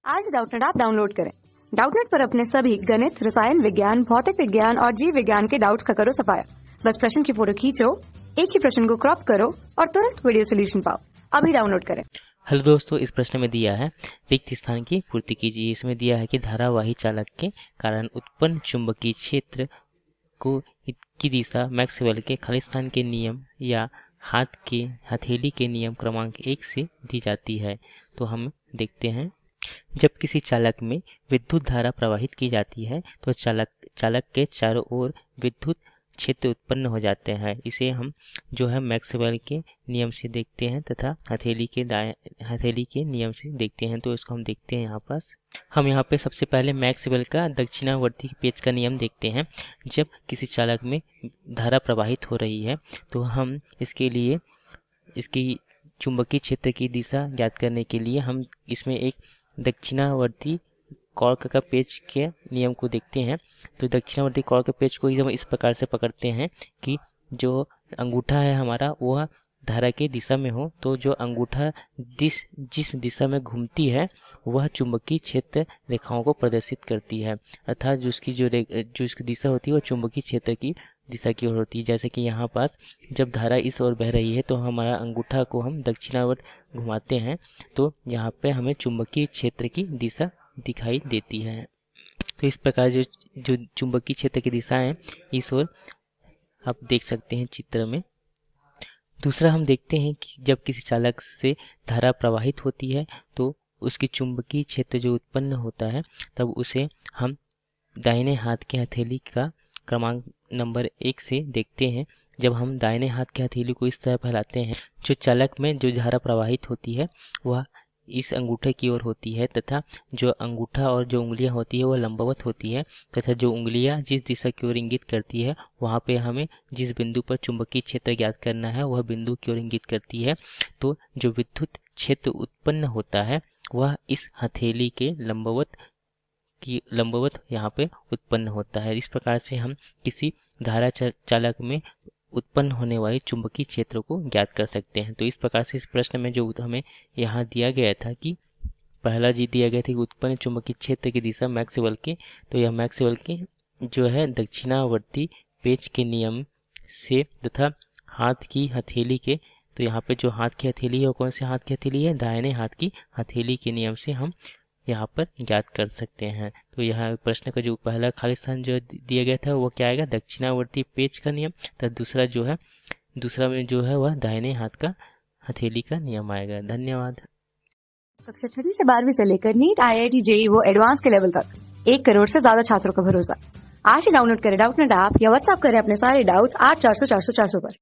आज Doubtnut app download करें। Doubtnut पर अपने सभी गणित, रसायन विज्ञान, भौतिक विज्ञान और जीव विज्ञान के डाउट्स का करो सफाया। बस प्रश्न की फोटो खींचो, एक ही प्रश्न को क्रॉप करो और तुरंत वीडियो सोल्यूशन पाओ। अभी डाउनलोड करें। हेलो दोस्तों, इस प्रश्न में दिया है रिक्त स्थान की पूर्ति कीजिए। इसमें दिया है कि धारावाही चालक के कारण उत्पन्न चुंबकीय क्षेत्र को की दिशा मैक्सवेल के खालिस्तान के नियम या हाथ के हथेली के नियम क्रमांक 1 से दी जाती है। तो हम देखते हैं, जब किसी चालक में विद्युत धारा प्रवाहित की जाती है तो चालक के चारों ओर विद्युत क्षेत्र उत्पन्न हो जाते हैं। इसे हम जो है मैक्सवेल के नियम से देखते हैं तथा हथेली के नियम से देखते हैं। तो इसको हम देखते हैं हम यहाँ पे सबसे पहले मैक्सवेल का दक्षिणावर्ती पेच का नियम देखते हैं। जब किसी चालक में धारा प्रवाहित हो रही है तो हम इसके लिए इसकी चुंबकीय क्षेत्र की दिशा ज्ञात करने के लिए हम इसमें एक दक्षिणावर्ती कॉर्क का पेच के नियम को देखते हैं। तो दक्षिणावर्ती कॉर्क के पेच को हम इस प्रकार से पकड़ते हैं कि जो अंगूठा है हमारा वह धारा की दिशा में हो, तो जो अंगूठा जिस दिशा में घूमती है वह चुंबकीय क्षेत्र रेखाओं को प्रदर्शित करती है, अर्थात जो इसकी दिशा होती है वह चुंबकीय क्षेत्र की दिशा की ओर होती है। जैसे कि यहाँ पास जब धारा इस ओर बह रही है तो हमारा अंगूठा को हम दक्षिणावर्त घुमाते हैं तो यहाँ पे हमें चुंबकीय क्षेत्र की दिशा दिखाई देती है। तो इस प्रकार जो चुंबकीय क्षेत्र की दिशा है इस ओर आप देख सकते हैं चित्र में। दूसरा हम देखते हैं कि जब किसी चालक से धारा प्रवाहित होती है तो उसकी चुंबकीय क्षेत्र जो उत्पन्न होता है तब उसे हम दाहिने हाथ के हथेली का क्रमांक नंबर 1 से देखते हैं। जब हम दाहिने हाथ के हथेली को इस तरह फैलाते हैं, जो चालक में जो धारा प्रवाहित होती है वह इस अंगूठे की ओर होती है तथा जो अंगूठा और जो उंगलियां होती है वह लंबवत होती है तथा जो उंगलियां जिस दिशा की ओर इंगित करती है वहाँ पे हमें जिस बिंदु पर चुंबकीय क्षेत्र ज्ञात करना है वह बिंदु की ओर इंगित करती है। तो जो विद्युत क्षेत्र उत्पन्न होता है वह इस हथेली के लंबवत यहाँ पे उत्पन्न होता है। इस प्रकार से हम किसी धारा चालक में उत्पन्न होने वाले चुंबकीय क्षेत्र को ज्ञात कर सकते हैं। तो इस प्रकार से इस प्रश्न में जो हमें यहाँ दिया गया था कि पहला जी दिया गया था कि उत्पन्न चुंबकीय क्षेत्र की दिशा मैक्सवेल के, तो यह मैक्सवेल के जो है दक्षिणावर्ती पेच के नियम से तथा हाथ की हथेली के, तो यहाँ पे जो हाथ की हथेली है वो कौन से हाथ की हथेली है, दाहिने हाथ की हथेली के नियम से हम यहाँ पर ज्ञात कर सकते हैं। तो यह प्रश्न का जो पहला खाली स्थान जो दिया गया था वो क्या आएगा, दक्षिणावर्ती पेच का नियम, तथा दूसरा में जो है वह दाहिने हाथ का हथेली का नियम आएगा। धन्यवाद। कक्षा 6 से 12वीं से लेकर नीट, IIT, JEE वो एडवांस के लेवल तक 1 करोड़ से ज्यादा छात्रों का भरोसा। आज ही डाउनलोड करें डाउटनेट ऐप या व्हाट्सएप करें अपने सारे डाउट्स 8400 400 400 पर।